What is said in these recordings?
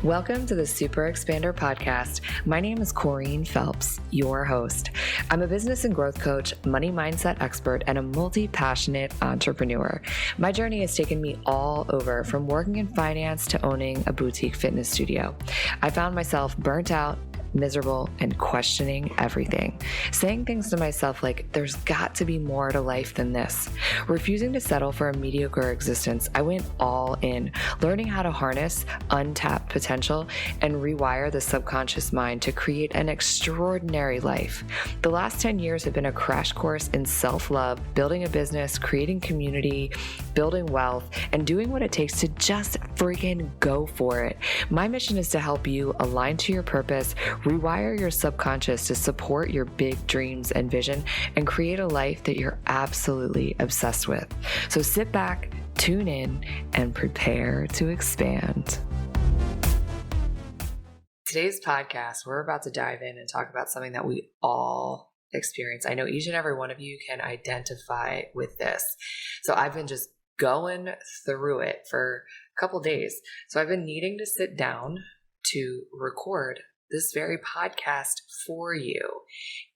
Welcome to the Super Expander podcast. My name is Corrine Phelps, your host. I'm a business and growth coach, money mindset expert, and a multi-passionate entrepreneur. My journey has taken me all over, from working in finance to owning a boutique fitness studio. I found myself burnt out, miserable, and questioning everything. Saying things to myself like, there's got to be more to life than this. Refusing to settle for a mediocre existence, I went all in, learning how to harness untapped potential and rewire the subconscious mind to create an extraordinary life. The last 10 years have been a crash course in self-love, building a business, creating community, building wealth, and doing what it takes to just freaking go for it. My mission is to help you align to your purpose, rewire your subconscious to support your big dreams and vision, and create a life that you're absolutely obsessed with. So sit back, tune in, and prepare to expand. Today's podcast, we're about to dive in and talk about something that we all experience. I know each and every one of you can identify with this. So I've been just going through it for a couple days. So I've been needing to sit down to record this very podcast for you.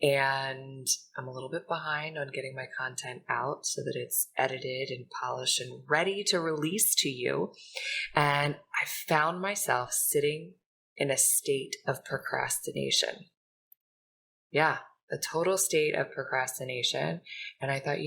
And I'm a little bit behind on getting my content out so that it's edited and polished and ready to release to you. And I found myself sitting in a state of procrastination. Yeah, a total state of procrastination. And I thought,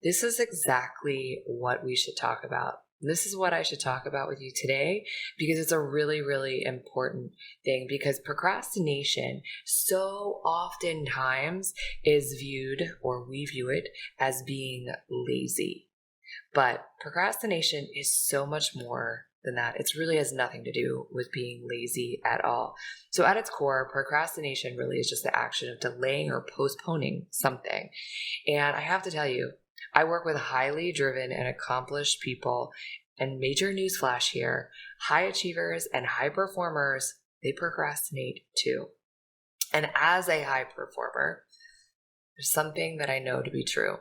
this is exactly what we should talk about. This is what I should talk about with you today, because it's a really, really important thing, because procrastination so oftentimes is viewed, or we view it, as being lazy. But procrastination is so much more than that. It really has nothing to do with being lazy at all. So at its core, procrastination really is just the action of delaying or postponing something. And I have to tell you, I work with highly driven and accomplished people, and major newsflash here, high achievers and high performers, they procrastinate too. And as a high performer, there's something that I know to be true.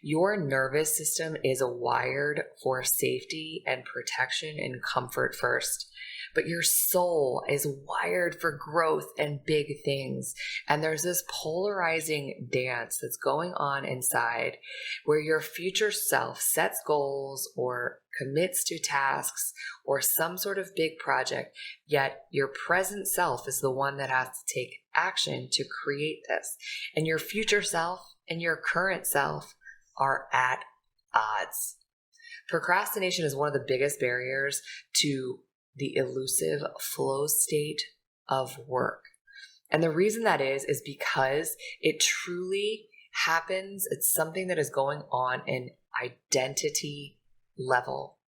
Your nervous system is wired for safety and protection and comfort first. But your soul is wired for growth and big things. And there's this polarizing dance that's going on inside where your future self sets goals or commits to tasks or some sort of big project, yet your present self is the one that has to take action to create this. And your future self and your current self are at odds. Procrastination is one of the biggest barriers to the elusive flow state of work. And the reason that is because it truly happens. It's something that is going on in identity level.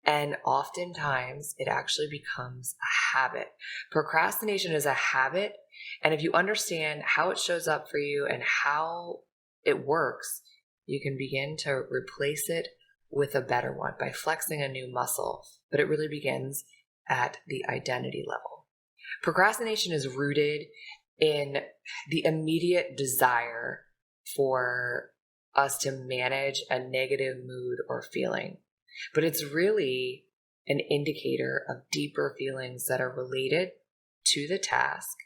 And oftentimes it actually becomes a habit. Procrastination is a habit. And if you understand how it shows up for you and how it works, you can begin to replace it with a better one by flexing a new muscle. But it really begins at the identity level. Procrastination is rooted in the immediate desire for us to manage a negative mood or feeling. But it's really an indicator of deeper feelings that are related to the task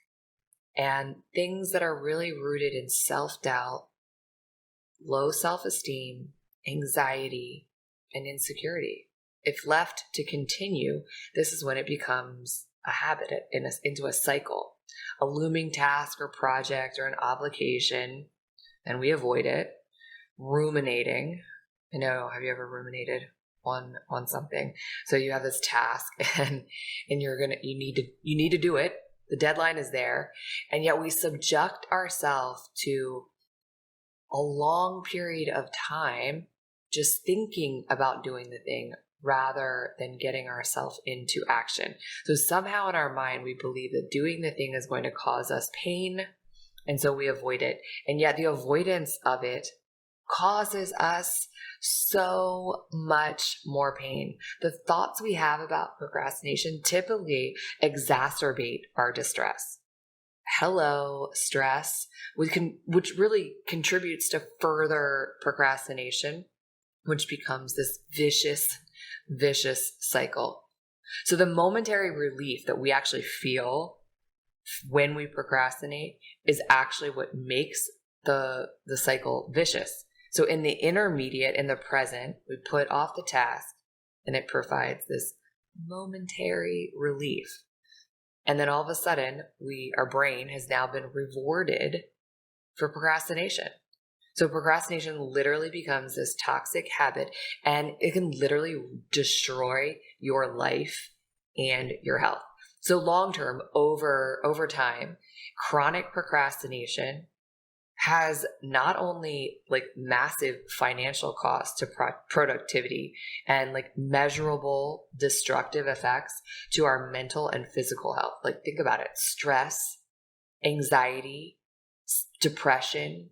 and things that are really rooted in self-doubt, low self-esteem, anxiety, and insecurity. If left to continue, this is when it becomes a habit into a cycle, a looming task or project or an obligation, and we avoid it. Ruminating. I know, have you ever ruminated on something? So you have this task and you need to do it. The deadline is there, and yet we subject ourselves to a long period of time just thinking about doing the thing rather than getting ourselves into action. So somehow in our mind, we believe that doing the thing is going to cause us pain, and so we avoid it. And yet the avoidance of it causes us so much more pain. The thoughts we have about procrastination typically exacerbate our distress. Hello, stress, which really contributes to further procrastination, which becomes this vicious cycle. So the momentary relief that we actually feel when we procrastinate is actually what makes the cycle vicious. So in the intermediate, in the present, we put off the task and it provides this momentary relief. And then all of a sudden, our brain has now been rewarded for procrastination. So procrastination literally becomes this toxic habit, and it can literally destroy your life and your health. So long term, over time, chronic procrastination has not only like massive financial costs to productivity and like measurable destructive effects to our mental and physical health. Like think about it, stress, anxiety, depression,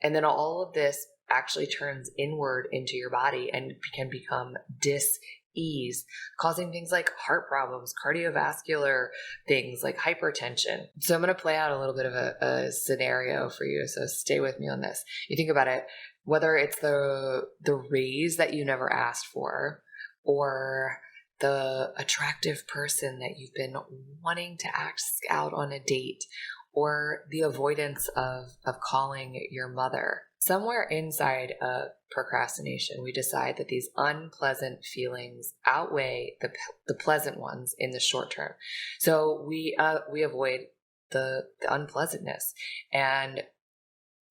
and then all of this actually turns inward into your body and can become dis-ease, causing things like heart problems, cardiovascular things like hypertension. So I'm going to play out a little bit of a scenario for you. So stay with me on this. You think about it, whether it's the raise that you never asked for, or the attractive person that you've been wanting to ask out on a date, or the avoidance of calling your mother. Somewhere inside of procrastination, we decide that these unpleasant feelings outweigh the pleasant ones in the short term. So we avoid the unpleasantness, and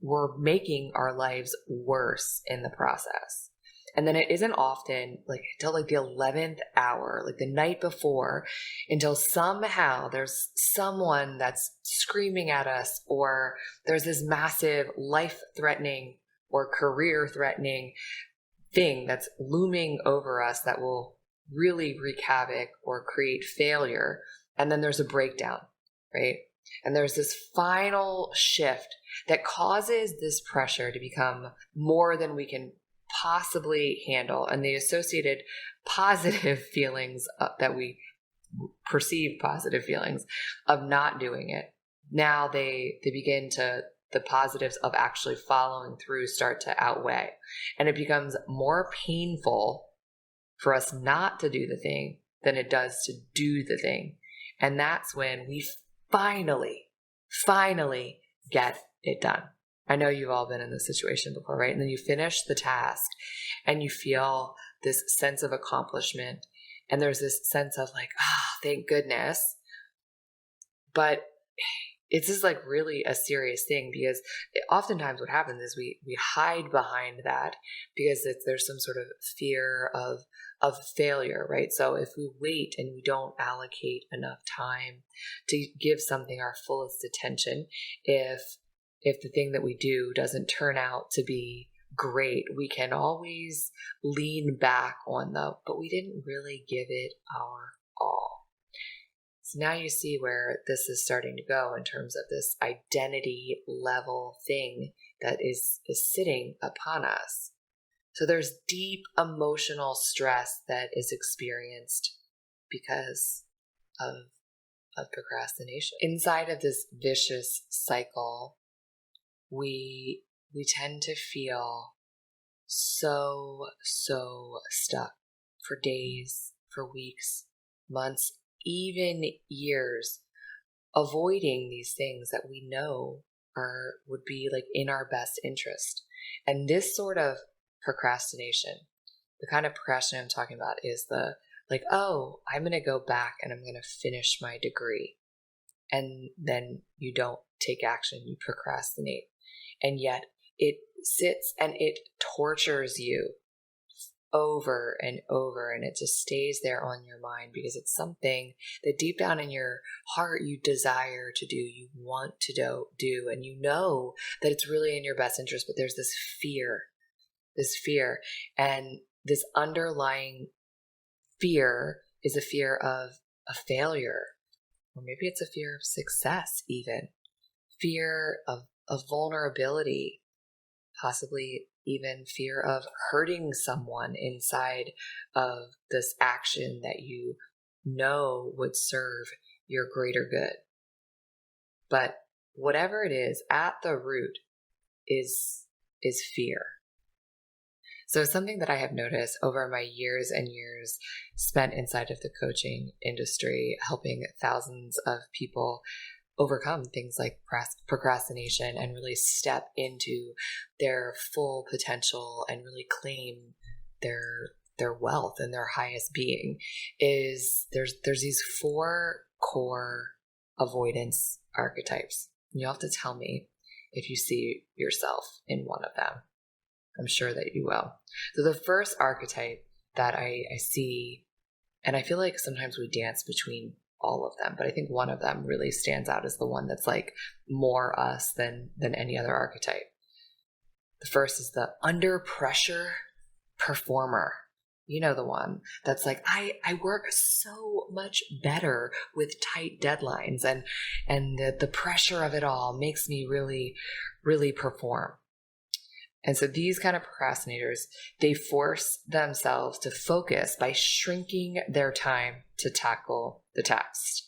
we're making our lives worse in the process. And then it isn't often like until like the 11th hour, like the night before, until somehow there's someone that's screaming at us, or there's this massive life-threatening or career-threatening thing that's looming over us that will really wreak havoc or create failure. And then there's a breakdown, right? And there's this final shift that causes this pressure to become more than we can possibly handle, and the associated positive feelings that we perceive positive feelings of not doing it. Now they begin to, the positives of actually following through start to outweigh, and it becomes more painful for us not to do the thing than it does to do the thing. And that's when we finally get it done. I know you've all been in this situation before, right? And then you finish the task and you feel this sense of accomplishment, and there's this sense of like, thank goodness. But it's just like really a serious thing, because oftentimes what happens is we hide behind that because there's some sort of fear of failure, right? So if we wait and we don't allocate enough time to give something our fullest attention, if the thing that we do doesn't turn out to be great, we can always lean back on but we didn't really give it our all. So now you see where this is starting to go in terms of this identity level thing that is sitting upon us. So there's deep emotional stress that is experienced because of procrastination. Inside of this vicious cycle, we tend to feel so stuck for days, for weeks, months, even years, avoiding these things that we know would be like in our best interest. And this sort of procrastination, the kind of procrastination I'm talking about, is the like, oh, I'm going to go back and I'm going to finish my degree. And then you don't take action, you procrastinate. And yet it sits and it tortures you over and over, and it just stays there on your mind because it's something that deep down in your heart you desire to do, you want to do, and you know that it's really in your best interest, but there's this fear, and this underlying fear is a fear of a failure, or maybe it's a fear of success, even fear of vulnerability, possibly even fear of hurting someone inside of this action that you know would serve your greater good. But whatever it is, at the root is fear. So something that I have noticed over my years and years spent inside of the coaching industry, helping thousands of people overcome things like procrastination and really step into their full potential and really claim their wealth and their highest being, is there's these 4 core avoidance archetypes. You'll have to tell me if you see yourself in one of them. I'm sure that you will. So the first archetype that I see, and I feel like sometimes we dance between all of them, but I think one of them really stands out as the one that's like more us than any other archetype. The first is the under pressure performer. You know, the one that's like, I work so much better with tight deadlines, and the pressure of it all makes me really, really perform. And so these kind of procrastinators, they force themselves to focus by shrinking their time to tackle the task.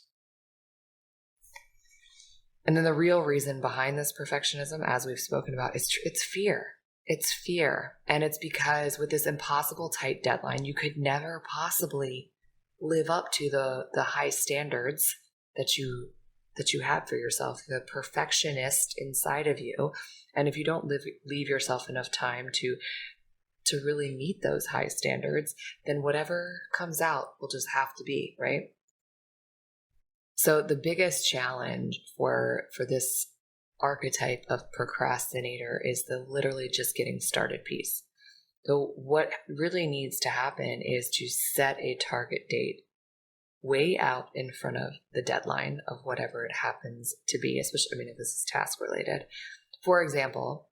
And then the real reason behind this perfectionism, as we've spoken about, is it's fear. It's fear. And it's because with this impossible tight deadline, you could never possibly live up to the high standards that you have for yourself, the perfectionist inside of you. And if you don't leave yourself enough time to really meet those high standards, then whatever comes out will just have to be, right? So the biggest challenge for this archetype of procrastinator is the literally just getting started piece. So what really needs to happen is to set a target date way out in front of the deadline of whatever it happens to be, especially, if this is task related. For example,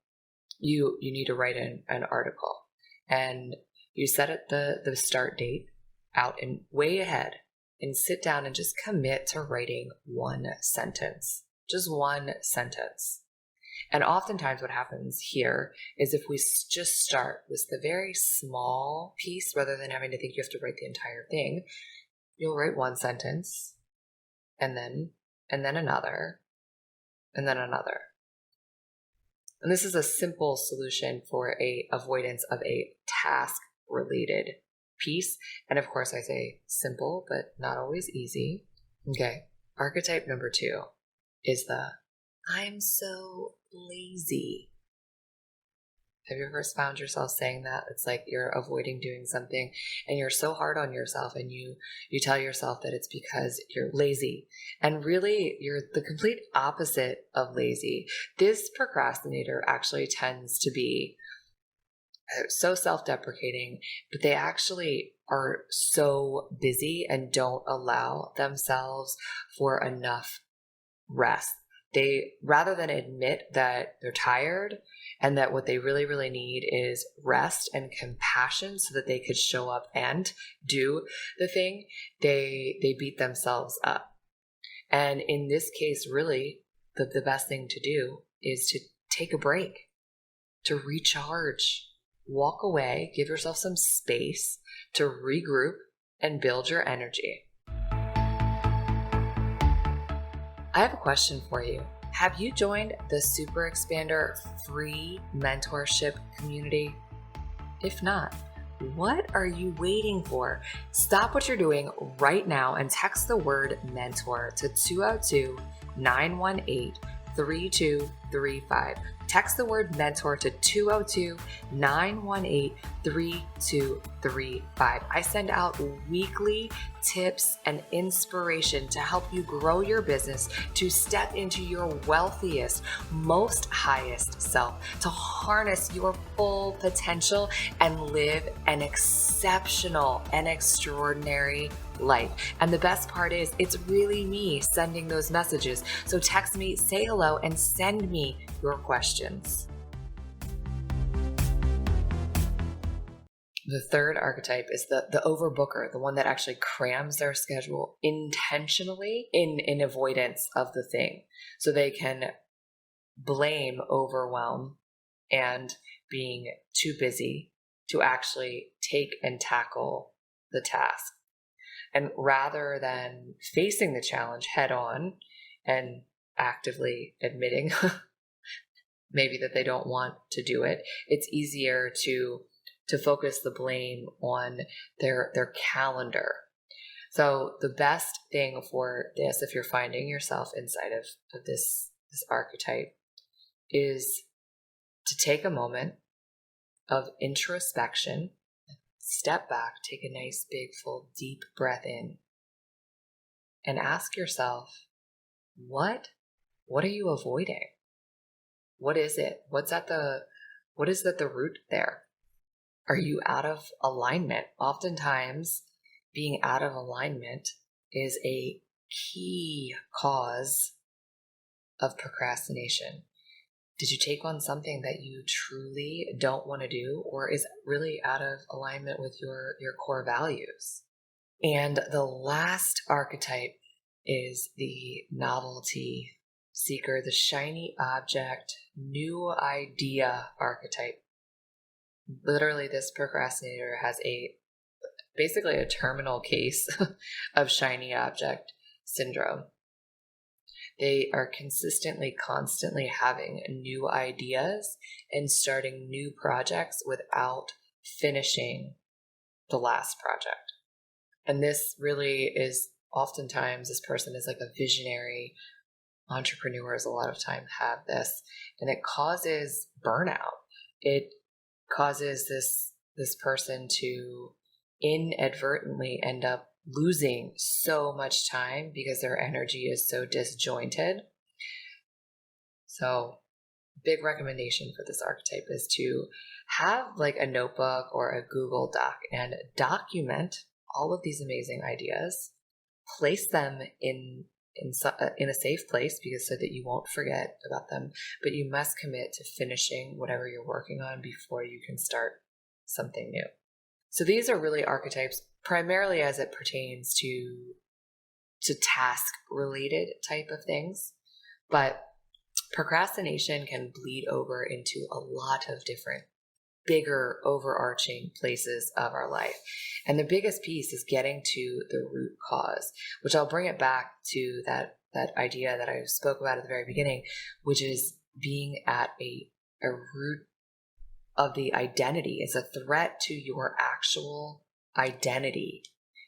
you need to write an article, and you set it the start date out and way ahead, and sit down and just commit to writing one sentence. Just one sentence. And oftentimes what happens here is if we just start with the very small piece, rather than having to think you have to write the entire thing, you'll write one sentence, and then another, and then another. And this is a simple solution for a avoidance of a task-related piece. And of course, I say simple, but not always easy. Okay, archetype number 2 is the I'm so lazy. Have you ever found yourself saying that? It's like you're avoiding doing something and you're so hard on yourself, and you tell yourself that it's because you're lazy. And really, you're the complete opposite of lazy. This procrastinator actually tends to be so self-deprecating, but they actually are so busy and don't allow themselves for enough rest. They, rather than admit that they're tired and that what they really, really need is rest and compassion so that they could show up and do the thing, they beat themselves up. And in this case, really, the best thing to do is to take a break, to recharge, walk away, give yourself some space to regroup and build your energy. I have a question for you. Have you joined the Super Expander free mentorship community? If not, what are you waiting for? Stop what you're doing right now and text the word mentor to 202-918-3235. Text the word mentor to 202-918-3235. I send out weekly tips and inspiration to help you grow your business, to step into your wealthiest, most highest self, to harness your full potential and live an exceptional and extraordinary life. And the best part is, it's really me sending those messages. So text me, say hello, and send me your questions. The third archetype is the overbooker, the one that actually crams their schedule intentionally in avoidance of the thing. So they can blame overwhelm and being too busy to actually take and tackle the task. And rather than facing the challenge head on and actively admitting maybe that they don't want to do it, it's easier to to focus the blame on their calendar. So the best thing for this, if you're finding yourself inside of this archetype, is to take a moment of introspection, step back, take a nice big full deep breath in, and ask yourself, what are you avoiding? What is it? What is at the root there? Are you out of alignment? Oftentimes, being out of alignment is a key cause of procrastination. Did you take on something that you truly don't want to do, or is really out of alignment with your core values? And the last archetype is the novelty seeker, the shiny object, new idea archetype. Literally, this procrastinator has basically a terminal case of shiny object syndrome. They are constantly having new ideas and starting new projects without finishing the last project. And this really is oftentimes, this person is like a visionary. Entrepreneurs a lot of time have this, and it causes burnout. It causes this person to inadvertently end up losing so much time because their energy is so disjointed. So big recommendation for this archetype is to have like a notebook or a Google Doc and document all of these amazing ideas, place them in a safe place, because so that you won't forget about them, but you must commit to finishing whatever you're working on before you can start something new. So these are really archetypes primarily as it pertains to task related type of things, but procrastination can bleed over into a lot of different bigger overarching places of our life. And the biggest piece is getting to the root cause, which I'll bring it back to that idea that I spoke about at the very beginning, which is being at a root of the identity. It's a threat to your actual identity.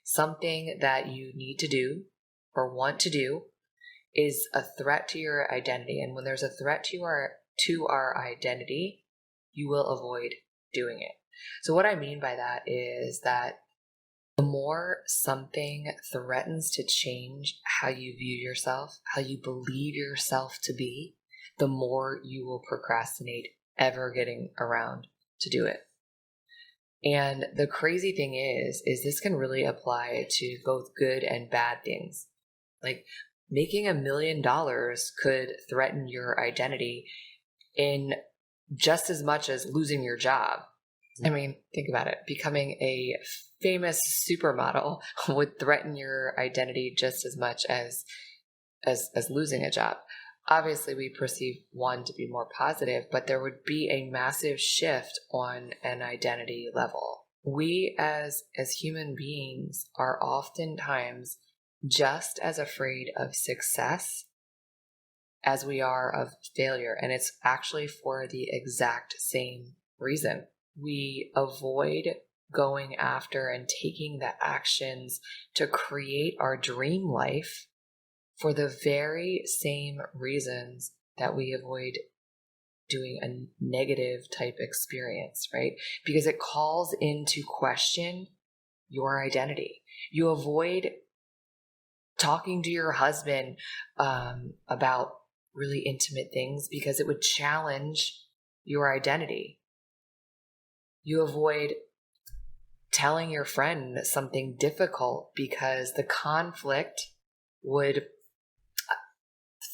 Something that you need to do or want to do is a threat to your identity. And when there's a threat to our identity, you will avoid doing it. So what I mean by that is that the more something threatens to change how you view yourself, how you believe yourself to be, the more you will procrastinate ever getting around to do it. And the crazy thing is this can really apply to both good and bad things. Like making $1 million could threaten your identity in just as much as losing your job. I mean, think about it. Becoming a famous supermodel would threaten your identity just as much as losing a job. Obviously, we perceive one to be more positive, but there would be a massive shift on an identity level. We as human beings are oftentimes just as afraid of success as we are of failure. And it's actually for the exact same reason. We avoid going after and taking the actions to create our dream life for the very same reasons that we avoid doing a negative type experience, right? Because it calls into question your identity. You avoid talking to your husband about really intimate things because it would challenge your identity. You avoid telling your friend something difficult because the conflict would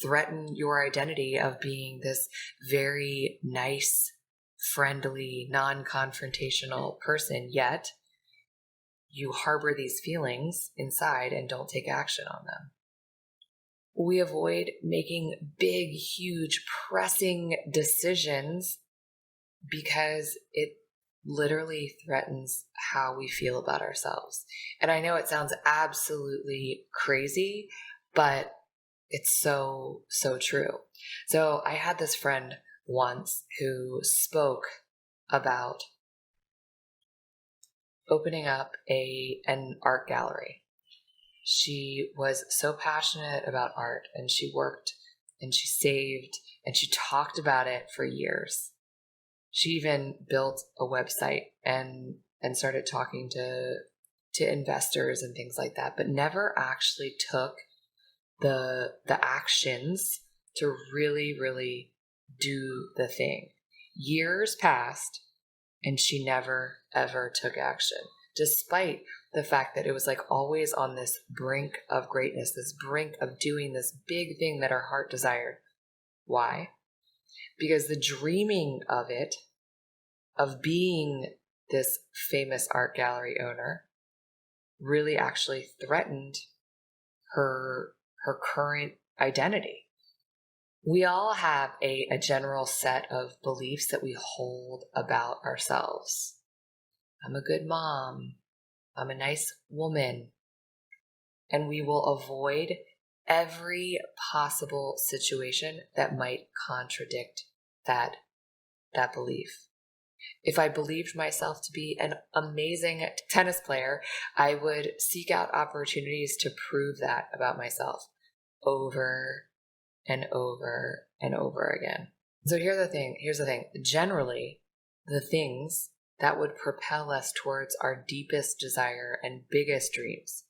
threaten your identity of being this very nice, friendly, non-confrontational person, yet you harbor these feelings inside and don't take action on them. We avoid making big, huge, pressing decisions because it literally threatens how we feel about ourselves. And I know it sounds absolutely crazy, but it's so true. So I had this friend once who spoke about opening up an art gallery. She was so passionate about art, and she worked and she saved and she talked about it for years. She even built a website and started talking to investors and things like that, but never actually took the actions to really do the thing. Years passed and she never ever took action, despite the fact that it was like always on this brink of greatness, this brink of doing this big thing that her heart desired. Why? Because the dreaming of it, of being this famous art gallery owner, really actually threatened her current identity. We all have a general set of beliefs that we hold about ourselves. I'm a good mom. I'm a nice woman. And we will avoid every possible situation that might contradict that belief. If I believed myself to be an amazing tennis player, I would seek out opportunities to prove that about myself over and over and over again. So here's the thing. Generally, the things that would propel us towards our deepest desire and biggest dreams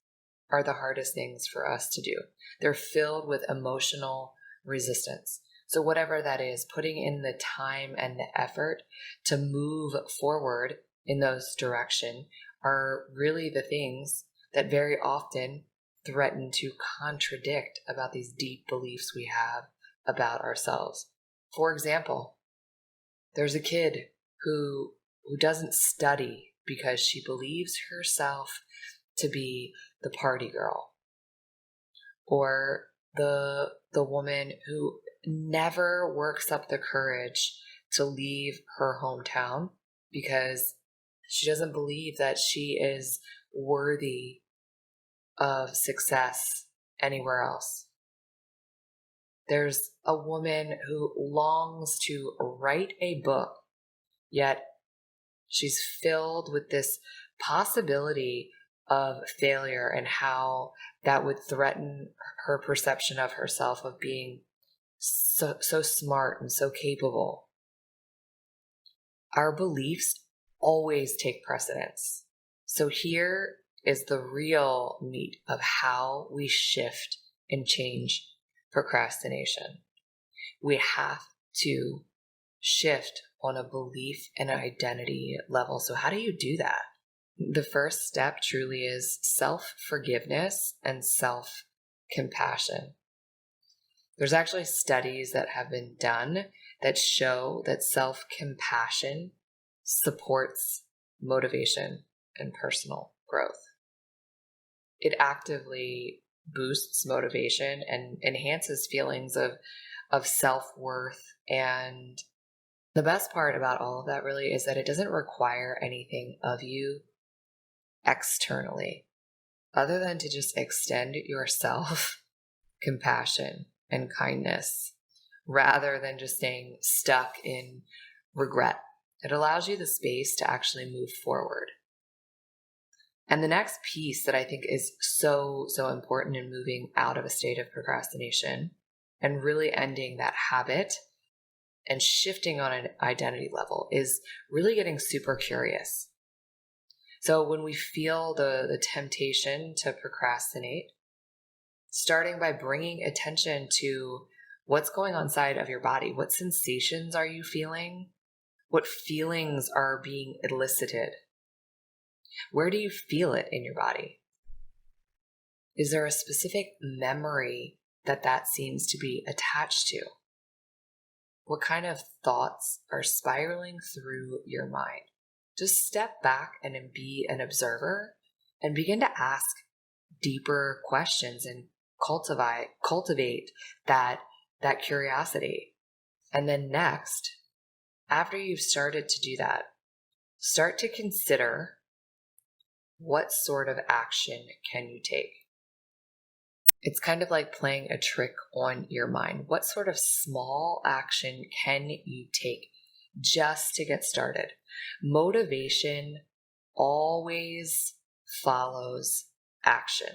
are the hardest things for us to do. They're filled with emotional resistance. So whatever that is, putting in the time and the effort to move forward in those directions are really the things that very often threaten to contradict about these deep beliefs we have about ourselves. For example, there's a kid who doesn't study because she believes herself to be the party girl, or the woman who never works up the courage to leave her hometown because she doesn't believe that she is worthy of success anywhere else. There's a woman who longs to write a book, yet she's filled with this possibility of failure and how that would threaten her perception of herself of being so smart and so capable. Our beliefs always take precedence. So here is the real meat of how we shift and change procrastination. We have to shift on a belief and identity level. So how do you do that? The first step truly is self-forgiveness and self-compassion. There's actually studies that have been done that show that self-compassion supports motivation and personal growth. It actively boosts motivation and enhances feelings of self-worth. And the best part about all of that really is that it doesn't require anything of you externally other than to just extend yourself compassion and kindness rather than just staying stuck in regret. It allows you the space to actually move forward. And the next piece that I think is so important in moving out of a state of procrastination and really ending that habit and shifting on an identity level is really getting super curious. So when we feel the temptation to procrastinate, starting by bringing attention to what's going on inside of your body. What sensations are you feeling? What feelings are being elicited? Where do you feel it in your body? Is there a specific memory that seems to be attached to? What kind of thoughts are spiraling through your mind? Just step back and be an observer and begin to ask deeper questions and cultivate that curiosity. And then next, after you've started to do that, start to consider what sort of action can you take. It's kind of like playing a trick on your mind. What sort of small action can you take just to get started? Motivation always follows action.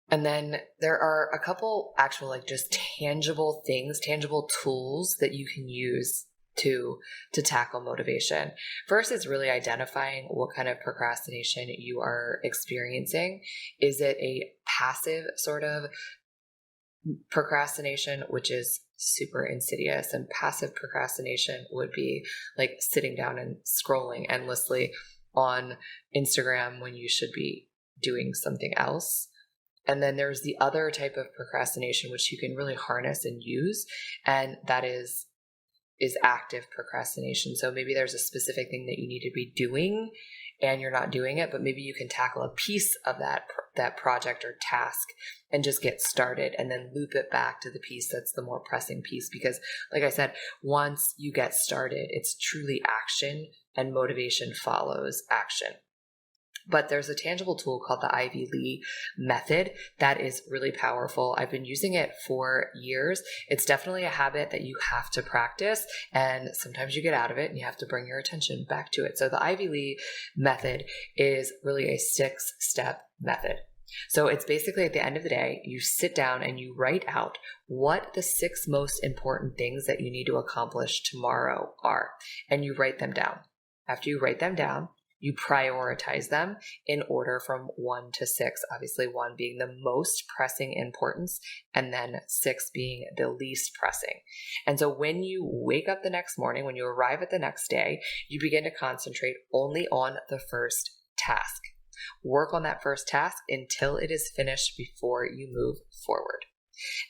And then there are a couple actual just tangible things, tangible tools that you can use to tackle motivation. First is really identifying what kind of procrastination you are experiencing. Is it a passive sort of procrastination, which is super insidious, and passive procrastination would be like sitting down and scrolling endlessly on Instagram when you should be doing something else. And then there's the other type of procrastination, which you can really harness and use, and that is active procrastination. So maybe there's a specific thing that you need to be doing and you're not doing it, but maybe you can tackle a piece of that project or task and just get started and then loop it back to the piece that's the more pressing piece. Because like I said, once you get started, it's truly action, and motivation follows action. But there's a tangible tool called the Ivy Lee method that is really powerful. I've been using it for years. It's definitely a habit that you have to practice, and sometimes you get out of it and you have to bring your attention back to it. So the Ivy Lee method is really a 6-step method. So it's basically at the end of the day, you sit down and you write out what the 6 most important things that you need to accomplish tomorrow are, and you write them down. After you write them down, you prioritize them in order from 1 to 6, obviously 1 being the most pressing importance, and then 6 being the least pressing. And so when you wake up the next morning, when you arrive at the next day, you begin to concentrate only on the first task. Work on that first task until it is finished before you move forward.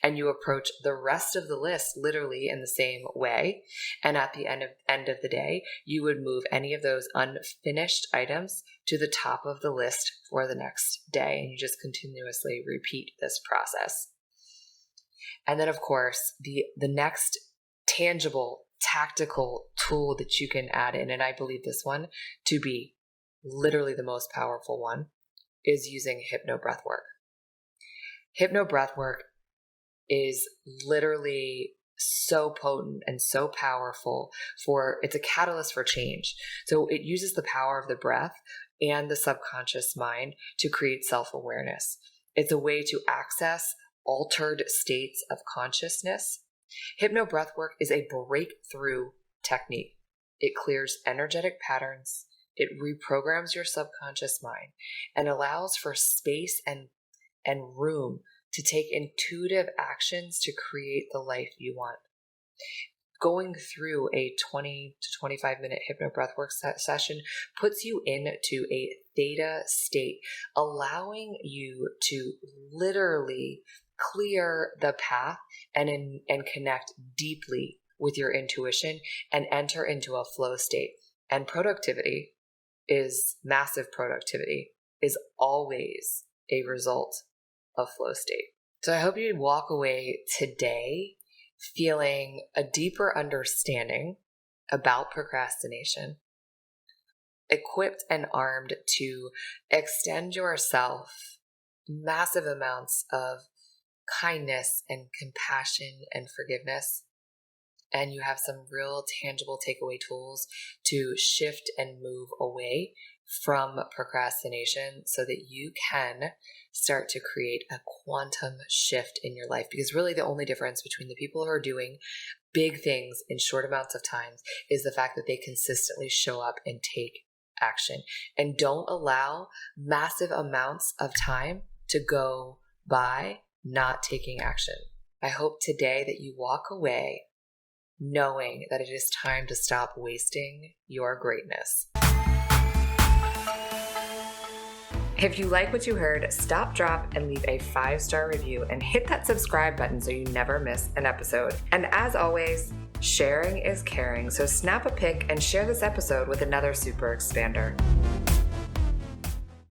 And you approach the rest of the list literally in the same way. And at the end of the day, you would move any of those unfinished items to the top of the list for the next day. And you just continuously repeat this process. And then, of course, the next tangible, tactical tool that you can add in, and I believe this one to be literally the most powerful one, is using Hypno breathwork. Hypno breathwork is literally so potent and so powerful it's a catalyst for change. So it uses the power of the breath and the subconscious mind to create self-awareness. It's a way to access altered states of consciousness. Hypno breathwork is a breakthrough technique. It clears energetic patterns. It reprograms your subconscious mind and allows for space and room to take intuitive actions to create the life you want. Going through a 20 to 25 minute hypno breathwork session puts you into a theta state, allowing you to literally clear the path and connect deeply with your intuition and enter into a flow state. And massive productivity is always a result of flow state. So I hope you walk away today feeling a deeper understanding about procrastination, equipped and armed to extend yourself massive amounts of kindness and compassion and forgiveness. And you have some real tangible takeaway tools to shift and move away from procrastination so that you can start to create a quantum shift in your life. Because really the only difference between the people who are doing big things in short amounts of time is the fact that they consistently show up and take action and don't allow massive amounts of time to go by not taking action. I hope today that you walk away knowing that it is time to stop wasting your greatness. If you like what you heard, stop, drop, and leave a 5-star review and hit that subscribe button so you never miss an episode. And as always, sharing is caring, so snap a pic and share this episode with another super expander.